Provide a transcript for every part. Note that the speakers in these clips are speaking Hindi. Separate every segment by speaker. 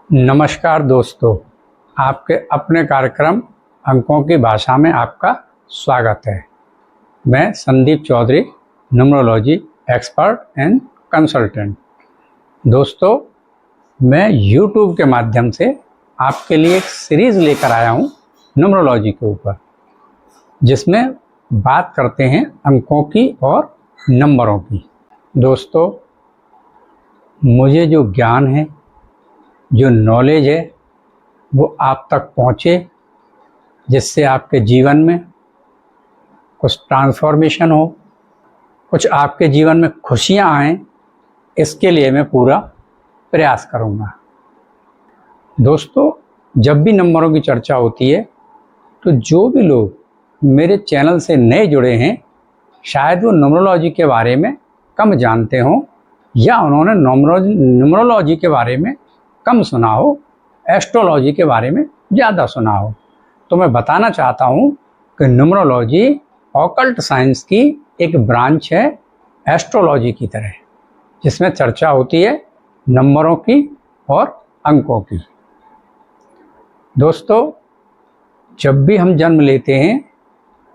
Speaker 1: नमस्कार दोस्तों, आपके अपने कार्यक्रम अंकों की भाषा में आपका स्वागत है। मैं Sandeep Chaudhary, numerology expert and consultant. दोस्तों, मैं YouTube के माध्यम से आपके लिए एक सीरीज़ लेकर आया हूँ न्यूमरोलॉजी के ऊपर, जिसमें बात करते हैं अंकों की और नंबरों की। दोस्तों, मुझे जो ज्ञान है, जो नॉलेज है, वो आप तक पहुँचे, जिससे आपके जीवन में कुछ ट्रांसफॉर्मेशन हो, कुछ आपके जीवन में खुशियाँ आएँ, इसके लिए मैं पूरा प्रयास करूँगा। दोस्तों, जब भी नंबरों की चर्चा होती है तो जो भी लोग मेरे चैनल से नए जुड़े हैं, शायद वो न्यूमरोलॉजी के बारे में कम जानते हों या उन्होंने न्यूमरोलॉजी के बारे में कम सुना हो, एस्ट्रोलॉजी के बारे में ज़्यादा सुना हो। तो मैं बताना चाहता हूँ कि न्यूमरोलॉजी ऑकल्ट साइंस की एक ब्रांच है एस्ट्रोलॉजी की तरह, जिसमें चर्चा होती है नंबरों की और अंकों की। दोस्तों, जब भी हम जन्म लेते हैं,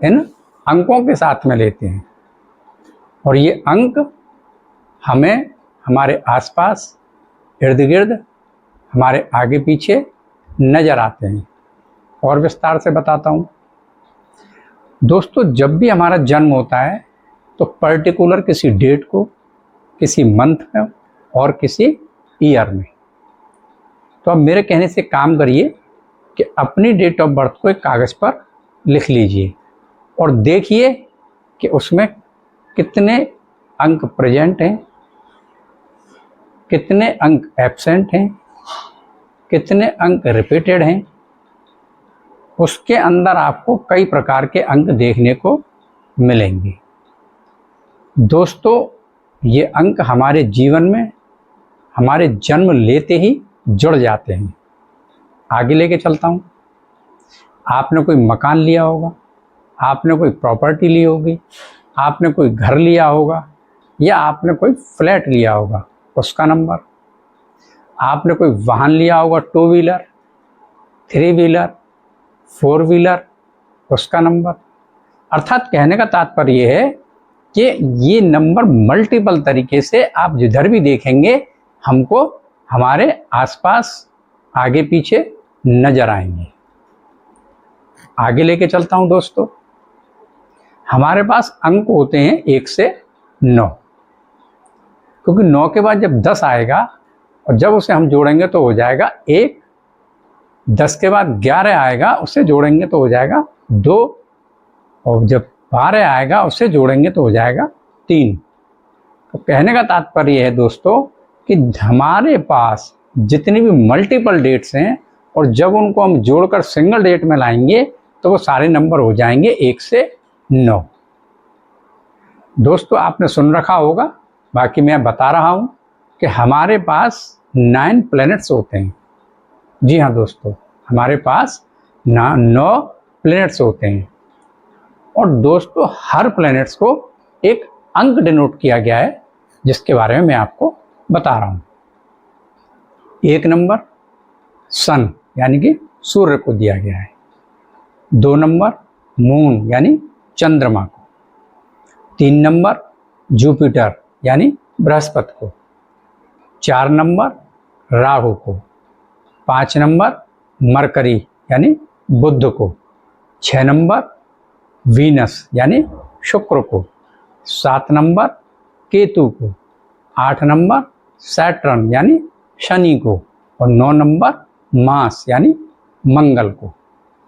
Speaker 1: इन अंकों के साथ में लेते हैं, और ये अंक हमें हमारे आसपास, इर्द गिर्द, हमारे आगे पीछे नज़र आते हैं। और विस्तार से बताता हूँ। दोस्तों, जब भी हमारा जन्म होता है तो पर्टिकुलर किसी डेट को, किसी मंथ में और किसी ईयर में, तो अब मेरे कहने से काम करिए कि अपनी डेट ऑफ बर्थ को एक कागज़ पर लिख लीजिए और देखिए कि उसमें कितने अंक प्रेजेंट हैं, कितने अंक एब्सेंट हैं, कितने अंक रिपीटेड हैं। उसके अंदर आपको कई प्रकार के अंक देखने को मिलेंगे। दोस्तों, ये अंक हमारे जीवन में हमारे जन्म लेते ही जुड़ जाते हैं। आगे लेके चलता हूँ। आपने कोई मकान लिया होगा, आपने कोई प्रॉपर्टी ली होगी, आपने कोई घर लिया होगा या आपने कोई फ्लैट लिया होगा, उसका नंबर। आपने कोई वाहन लिया होगा, 2 व्हीलर, 3 व्हीलर, 4 व्हीलर, उसका नंबर। अर्थात कहने का तात्पर्य ये है कि ये नंबर मल्टीपल तरीके से आप जिधर भी देखेंगे हमको हमारे आसपास, आगे पीछे नजर आएंगे। आगे लेके चलता हूँ। दोस्तों, हमारे पास अंक होते हैं 1 से 9, क्योंकि 9 के बाद जब 10 आएगा और जब उसे हम जोड़ेंगे तो हो जाएगा 1, 10 के बाद 11 आएगा, उससे जोड़ेंगे तो हो जाएगा 2, और जब 12 आएगा उससे जोड़ेंगे तो हो जाएगा 3। तो कहने का तात्पर्य है दोस्तों कि हमारे पास जितनी भी मल्टीपल डेट्स हैं और जब उनको हम जोड़कर सिंगल डेट में लाएंगे तो वो सारे नंबर हो जाएंगे 1 से 9। दोस्तों, आपने सुन रखा होगा, बाकी मैं बता रहा हूँ कि हमारे पास 9 प्लैनेट्स होते हैं। जी हाँ दोस्तों, हमारे पास 9 प्लैनेट्स होते हैं। और दोस्तों, हर प्लैनेट्स को एक अंक डिनोट किया गया है, जिसके बारे में मैं आपको बता रहा हूँ। 1 नंबर सन यानी कि सूर्य को दिया गया है। 2 नंबर मून यानी चंद्रमा को। 3 नंबर जुपिटर यानी बृहस्पति को। 4 नंबर राहु को। 5 नंबर मरकरी यानी बुध को। 6 नंबर वीनस यानी शुक्र को। 7 नंबर केतु को। 8 नंबर सैटर्न यानी शनि को। और 9 नंबर मार्स यानी मंगल को।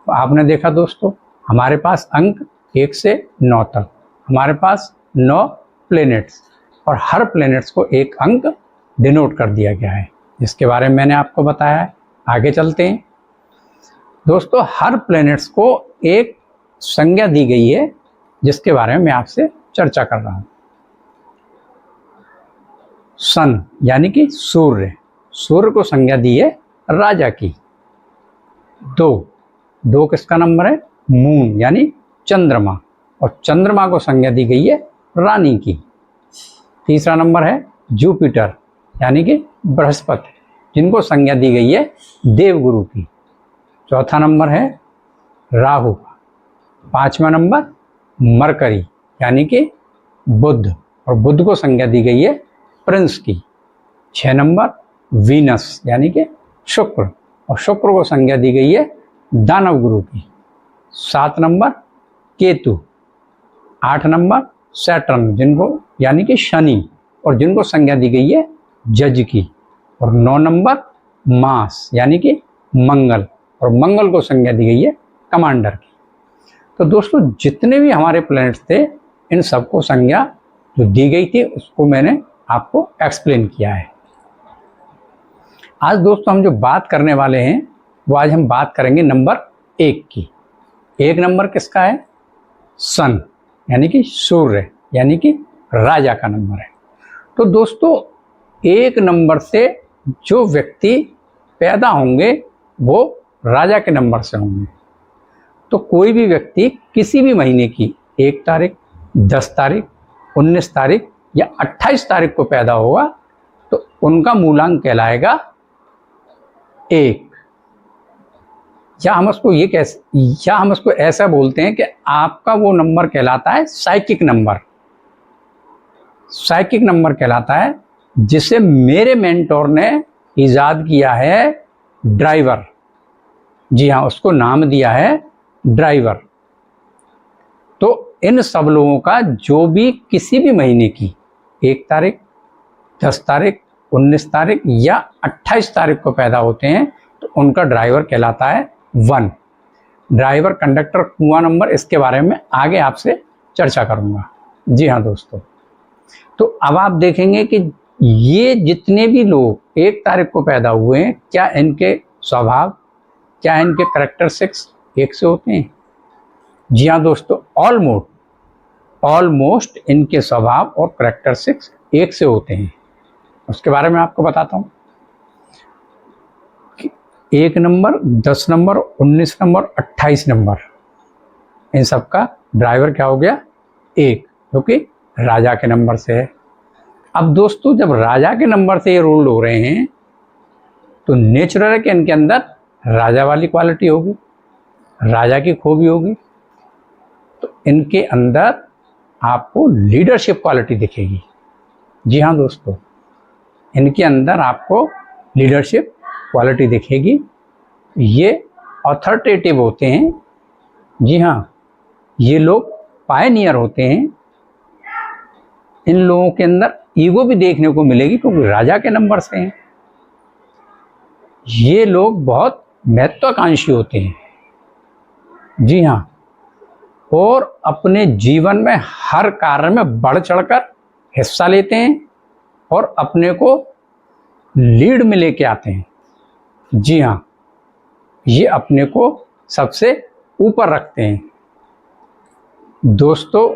Speaker 1: तो आपने देखा दोस्तों, हमारे पास अंक 1 से 9 तक, हमारे पास 9 प्लैनेट्स, और हर प्लैनेट्स को एक अंक डिनोट कर दिया गया है, जिसके बारे में मैंने आपको बताया है। आगे चलते हैं। दोस्तों, हर प्लैनेट्स को एक संज्ञा दी गई है, जिसके बारे में मैं आपसे चर्चा कर रहा हूँ। सन यानी कि सूर्य, सूर्य को संज्ञा दी है राजा की। 2 किसका नंबर है? मून यानी चंद्रमा, और चंद्रमा को संज्ञा दी गई है रानी की। तीसरा नंबर है जुपिटर यानी कि बृहस्पति, जिनको संज्ञा दी गई है देवगुरु की। चौथा नंबर है राहु का। पांचवा नंबर मरकरी यानी कि बुध, और बुध को संज्ञा दी गई है प्रिंस की। 6 नंबर वीनस यानी कि शुक्र, और शुक्र को संज्ञा दी गई है दानव गुरु की। 7 नंबर केतु। 8 नंबर सैटर्न जिनको यानी कि शनि, और जिनको संज्ञा दी गई है जज की। और 9 नंबर मास यानी कि मंगल, और मंगल को संज्ञा दी गई है कमांडर की। तो दोस्तों जितने भी हमारे प्लैनेट्स थे इन सबको संज्ञा जो दी गई थी उसको मैंने आपको एक्सप्लेन किया है। आज दोस्तों हम जो बात करने वाले हैं वो आज हम बात करेंगे नंबर 1 की। 1 नंबर किसका है? सन यानी कि सूर्य, यानी कि राजा का नंबर है। तो दोस्तों 1 नंबर से जो व्यक्ति पैदा होंगे वो राजा के नंबर से होंगे। तो कोई भी व्यक्ति किसी भी महीने की 1 तारीख, 10 तारीख, 19 तारीख या 28 तारीख को पैदा होगा तो उनका मूलांक कहलाएगा 1। या हम उसको ऐसा बोलते हैं कि आपका वो नंबर कहलाता है साइकिक नंबर। साइकिक नंबर कहलाता है जिसे मेरे मेंटोर ने इजाद किया है ड्राइवर। जी हाँ, उसको नाम दिया है ड्राइवर। तो इन सब लोगों का जो भी किसी भी महीने की 1 तारीख, 10 तारीख, 19 तारीख या 28 तारीख को पैदा होते हैं तो उनका ड्राइवर कहलाता है 1। ड्राइवर, कंडक्टर, कुआं नंबर, इसके बारे में आगे आपसे चर्चा करूंगा। जी हाँ दोस्तों, तो अब आप देखेंगे कि ये जितने भी लोग 1 तारीख को पैदा हुए हैं, क्या इनके स्वभाव, क्या इनके कैरेक्टरिस्टिक्स 1 से होते हैं? जी हाँ दोस्तों, ऑलमोस्ट इनके स्वभाव और कैरेक्टरिस्टिक्स 1 से होते हैं। उसके बारे में आपको बताता हूँ। 1 नंबर, 10 नंबर, 19 नंबर, 28 नंबर, इन सब का ड्राइवर क्या हो गया? 1, क्योंकि राजा के नंबर से है। अब दोस्तों जब राजा के नंबर से ये रूल हो रहे हैं तो नेचुरल है कि इनके अंदर राजा वाली क्वालिटी होगी, राजा की खूबी होगी। तो इनके अंदर आपको लीडरशिप क्वालिटी दिखेगी। जी हाँ दोस्तों, इनके अंदर आपको लीडरशिप क्वालिटी दिखेगी। ये अथॉरिटेटिव होते हैं। जी हाँ, ये लोग पायनियर होते हैं। इन लोगों के अंदर ईगो भी देखने को मिलेगी क्योंकि राजा के नंबर से हैं। ये लोग बहुत महत्वाकांक्षी होते हैं। जी हाँ, और अपने जीवन में हर कार्य में बढ़ चढ़कर हिस्सा लेते हैं और अपने को लीड में लेके आते हैं। जी हाँ, ये अपने को सबसे ऊपर रखते हैं। दोस्तों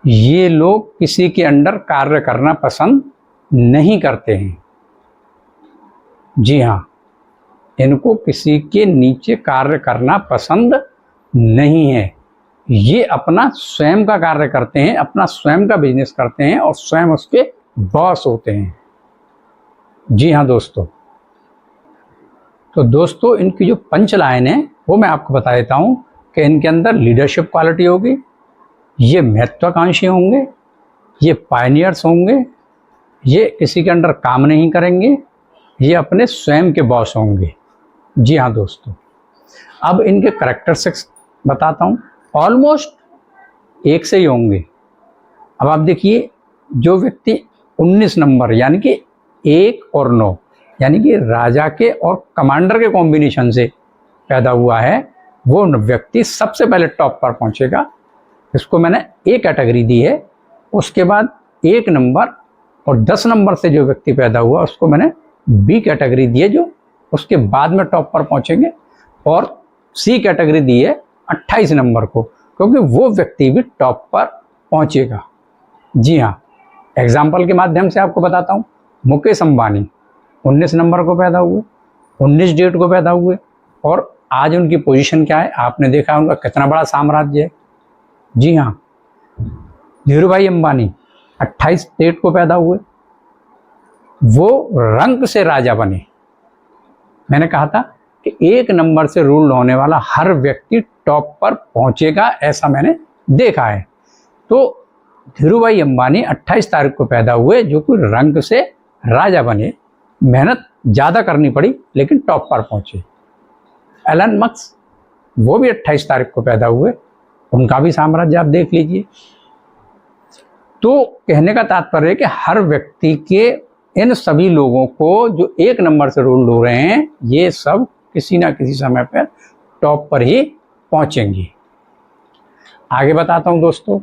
Speaker 1: ये लोग किसी के अंडर कार्य करना पसंद नहीं करते हैं। जी हाँ, इनको किसी के नीचे कार्य करना पसंद नहीं है। ये अपना स्वयं का कार्य करते हैं, अपना स्वयं का बिजनेस करते हैं और स्वयं उसके बॉस होते हैं। जी हाँ दोस्तों, तो दोस्तों इनकी जो पंच लाइन है वो मैं आपको बता देता हूँ कि इनके अंदर लीडरशिप क्वालिटी होगी, ये महत्वाकांक्षी होंगे, ये पायनियर्स होंगे, ये किसी के अंडर काम नहीं करेंगे, ये अपने स्वयं के बॉस होंगे। जी हाँ दोस्तों, अब इनके कैरेक्टरिस्टिक्स बताता हूँ। ऑलमोस्ट 1 से ही होंगे। अब आप देखिए, जो व्यक्ति 19 नंबर यानी कि 1 और 9 यानी कि राजा के और कमांडर के कॉम्बिनेशन से पैदा हुआ है, वो व्यक्ति सबसे पहले टॉप पर पहुंचेगा। इसको मैंने A कैटेगरी दी है। उसके बाद 1 नंबर और 10 नंबर से जो व्यक्ति पैदा हुआ उसको मैंने B कैटेगरी दी है, जो उसके बाद में टॉप पर पहुंचेंगे। और C कैटेगरी दी है 28 नंबर को, क्योंकि वो व्यक्ति भी टॉप पर पहुंचेगा। जी हाँ, एग्जाम्पल के माध्यम से आपको बताता हूँ। मुकेश अंबानी 19 नंबर को पैदा हुए, 19 डेट को पैदा हुए, और आज उनकी पोजीशन क्या है आपने देखा, उनका कितना बड़ा साम्राज्य है। जी हाँ, धीरू भाई अंबानी 28 डेट को पैदा हुए, वो रंक से राजा बने। मैंने कहा था कि 1 नंबर से रूल होने वाला हर व्यक्ति टॉप पर पहुंचेगा, ऐसा मैंने देखा है। तो धीरूभाई अंबानी 28 तारीख को पैदा हुए, जो कि रंक से राजा बने। मेहनत ज़्यादा करनी पड़ी लेकिन टॉप पर पहुंचे। एलन मस्क वो भी 28 तारीख को पैदा हुए, उनका भी साम्राज्य आप देख लीजिए। तो कहने का तात्पर्य है कि हर व्यक्ति के इन सभी लोगों को जो 1 नंबर से रूल हो रहे हैं, ये सब किसी ना किसी समय पर टॉप पर ही पहुंचेंगे। आगे बताता हूं दोस्तों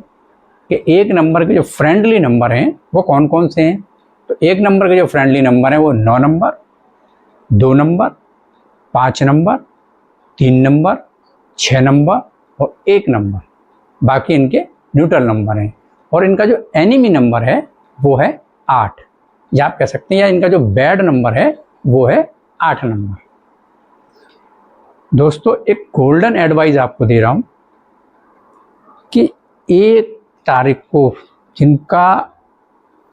Speaker 1: कि 1 नंबर के जो फ्रेंडली नंबर हैं वो कौन कौन से हैं। तो 1 नंबर के जो फ्रेंडली नंबर हैं वो 9 number, 2 number, 5 number, 3 number, 6 number और 1 नंबर। बाकी इनके न्यूट्रल नंबर हैं। और इनका जो एनिमी नंबर है वो है 8, या आप कह सकते हैं, या इनका जो बैड नंबर है वो है 8 नंबर। दोस्तों एक गोल्डन एडवाइस आपको दे रहा हूं कि 1 तारीख को जिनका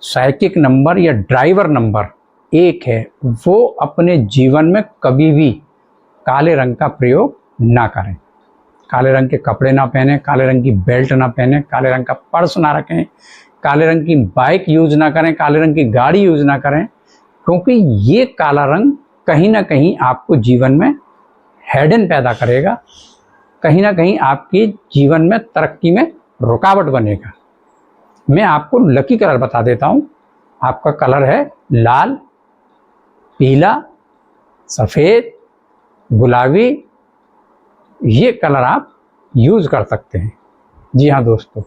Speaker 1: साइकिक नंबर या ड्राइवर नंबर 1 है, वो अपने जीवन में कभी भी काले रंग का प्रयोग ना करें। काले रंग के कपड़े ना पहने, काले रंग की बेल्ट ना पहने, काले रंग का पर्स ना रखें, काले रंग की बाइक यूज ना करें, काले रंग की गाड़ी यूज ना करें, क्योंकि ये काला रंग कहीं ना कहीं आपको जीवन में हेडन पैदा करेगा, कहीं ना कहीं आपके जीवन में तरक्की में रुकावट बनेगा। मैं आपको लकी कलर बता देता हूँ। आपका कलर है लाल, पीला, सफ़ेद, गुलाबी। ये कलर आप यूज़ कर सकते हैं। जी हाँ दोस्तों,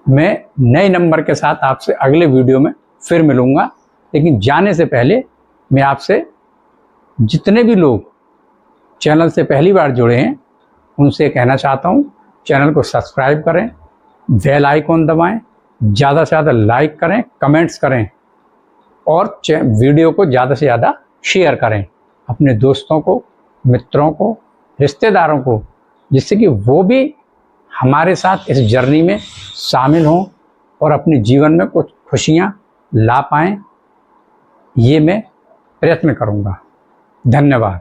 Speaker 1: मैं नए नंबर के साथ आपसे अगले वीडियो में फिर मिलूँगा। लेकिन जाने से पहले मैं आपसे, जितने भी लोग चैनल से पहली बार जुड़े हैं, उनसे कहना चाहता हूँ चैनल को सब्सक्राइब करें, बेल आइकॉन दबाएं, ज़्यादा से ज़्यादा लाइक करें, कमेंट्स करें और वीडियो को ज़्यादा से ज़्यादा शेयर करें अपने दोस्तों को, मित्रों को, रिश्तेदारों को, जिससे कि वो भी हमारे साथ इस जर्नी में शामिल हों और अपने जीवन में कुछ खुशियाँ ला पाएँ। ये मैं प्रयत्न करूँगा। धन्यवाद।